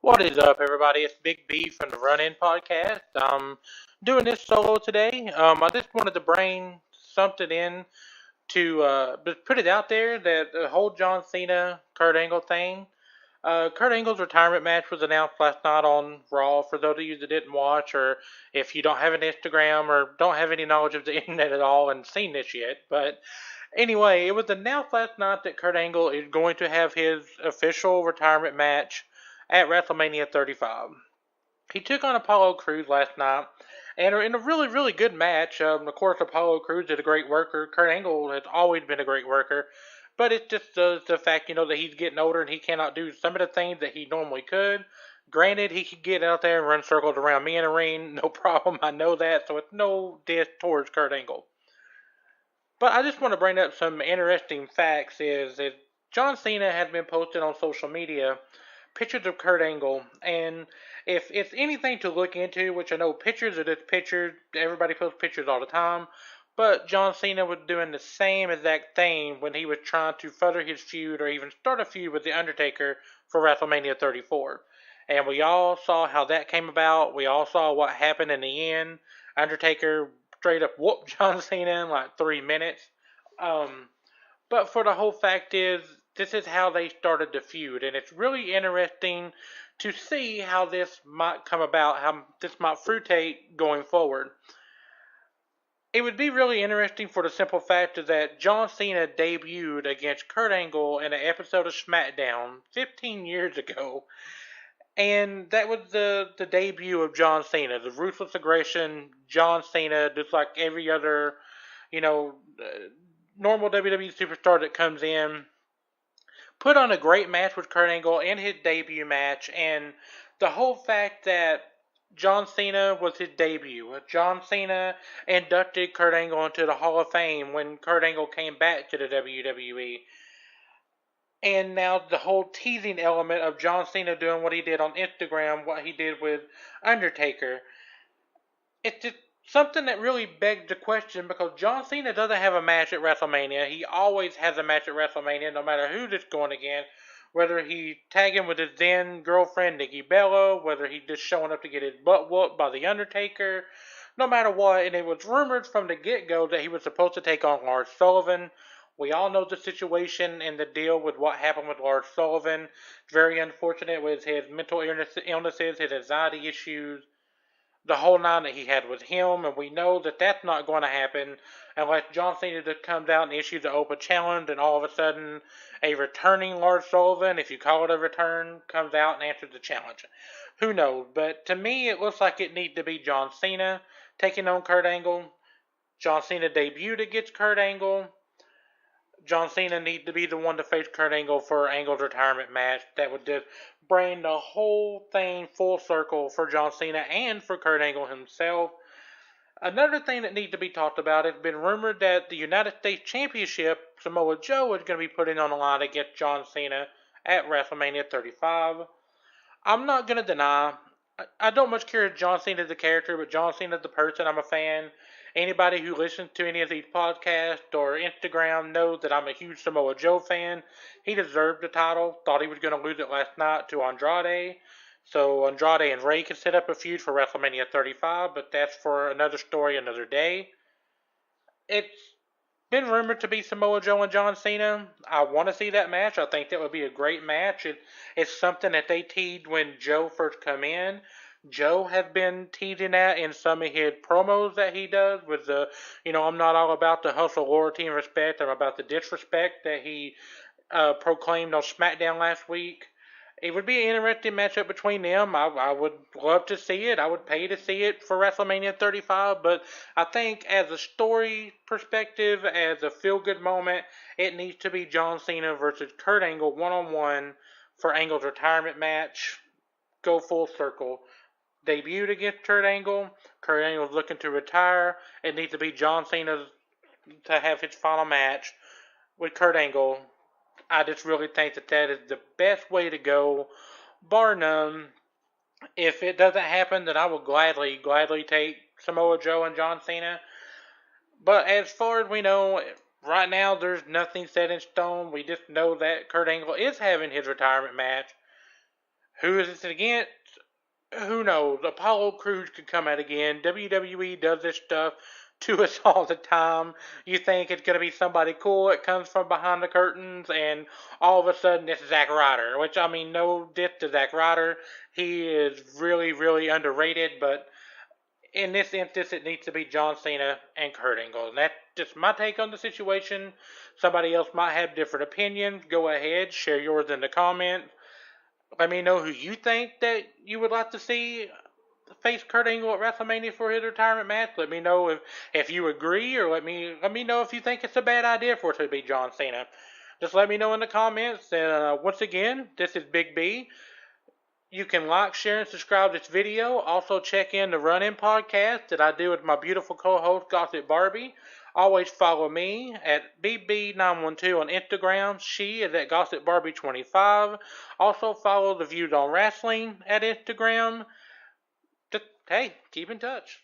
What is up, everybody? It's Big B from the Run In Podcast. I'm doing this solo today. I just wanted to bring something in to put it out there that the whole John Cena Kurt Angle thing. Kurt Angle's retirement match was announced last night on Raw. For those of you that didn't watch, or if you don't have an Instagram or don't have any knowledge of the internet at all and seen this yet, but anyway, it was announced last night that Kurt Angle is going to have his official retirement match at WrestleMania 35. He took on Apollo Crews last night, and in a really, really good match. Of course, Apollo Crews is a great worker. Kurt Angle has always been a great worker, but it's just the fact, that he's getting older and he cannot do some of the things that he normally could. Granted, he could get out there and run circles around me in a ring, no problem. I know that, so it's no diss towards Kurt Angle. But I just want to bring up some interesting facts. Is that John Cena has been posting on social media pictures of Kurt Angle, and if it's anything to look into, which I know pictures are just pictures, everybody posts pictures all the time, but John Cena was doing the same exact thing when he was trying to further his feud or even start a feud with The Undertaker for WrestleMania 34. And we all saw how that came about. We all saw what happened in the end. Undertaker straight up whooped John Cena in like 3 minutes. Um, but for the whole fact is, this is how they started the feud, and it's really interesting to see how this might come about, how this might fruitate going forward. It would be really interesting for the simple fact that John Cena debuted against Kurt Angle in an episode of SmackDown 15 years ago, and that was the debut of John Cena, the ruthless aggression, John Cena, just like every other, you know, normal WWE superstar that comes in, put on a great match with Kurt Angle in his debut match, and the whole fact that John Cena was his debut. John Cena inducted Kurt Angle into the Hall of Fame when Kurt Angle came back to the WWE. And now the whole teasing element of John Cena doing what he did on Instagram, what he did with Undertaker. It's just something that really begs the question, because John Cena doesn't have a match at WrestleMania. He always has a match at WrestleMania, no matter who it's going against. Whether he tagging with his then girlfriend Nikki Bella, whether he just showing up to get his butt whooped by The Undertaker, no matter what. And it was rumored from the get-go that he was supposed to take on Lars Sullivan. We all know the situation and the deal with what happened with Lars Sullivan. It's very unfortunate with his mental illnesses, his anxiety issues, the whole nine that he had with him, and we know that that's not going to happen unless John Cena just comes out and issues an open challenge, and all of a sudden a returning Lars Sullivan, if you call it a return, comes out and answers the challenge. Who knows? But to me, it looks like it needs to be John Cena taking on Kurt Angle. John Cena debuted against Kurt Angle. John Cena needs to be the one to face Kurt Angle for Angle's retirement match. That would just bring the whole thing full circle for John Cena and for Kurt Angle himself. Another thing that needs to be talked about, it's been rumored that the United States Championship, Samoa Joe is going to be putting on the line against John Cena at WrestleMania 35. I'm not going to deny, I don't much care if John Cena is the character, but John Cena is the person. I'm a fan. Anybody who listens to any of these podcasts or Instagram knows that I'm a huge Samoa Joe fan. He deserved the title. Thought he was going to lose it last night to Andrade. So Andrade and Ray could set up a feud for WrestleMania 35, but that's for another story, another day. It's been rumored to be Samoa Joe and John Cena. I want to see that match. I think that would be a great match. It's something that they teased when Joe first come in. Joe has been teasing that in some of his promos that he does with the, I'm not all about the hustle, loyalty, and respect. I'm about the disrespect that he proclaimed on SmackDown last week. It would be an interesting matchup between them. I would love to see it. I would pay to see it for WrestleMania 35. But I think as a story perspective, as a feel-good moment, it needs to be John Cena versus Kurt Angle one-on-one for Angle's retirement match. Go full circle. Debuted against Kurt Angle. Kurt Angle's looking to retire. It needs to be John Cena to have his final match with Kurt Angle. I just really think that is the best way to go, bar none. If it doesn't happen, then I will gladly take Samoa Joe and John Cena. But as far as we know, right now there's nothing set in stone. We just know that Kurt Angle is having his retirement match. Who is this against? Who knows? Apollo Crews could come out again. WWE does this stuff to us all the time. You think it's going to be somebody cool that comes from behind the curtains, and all of a sudden it's Zack Ryder. Which, I mean, no diss to Zack Ryder. He is really, really underrated, but in this instance, it needs to be John Cena and Kurt Angle. And that's just my take on the situation. Somebody else might have different opinions. Go ahead, share yours in the comments. Let me know who you think that you would like to see face Kurt Angle at WrestleMania for his retirement match. Let me know if you agree, or let me know if you think it's a bad idea for it to be John Cena. Just let me know in the comments. And once again, this is Big B. You can like, share, and subscribe to this video. Also check in the Run-In podcast that I do with my beautiful co-host Gossip Barbie. Always follow me at BB912 on Instagram. She is at Gossip Barbie 25. Also follow the Views on Wrestling at Instagram. Just, hey, keep in touch.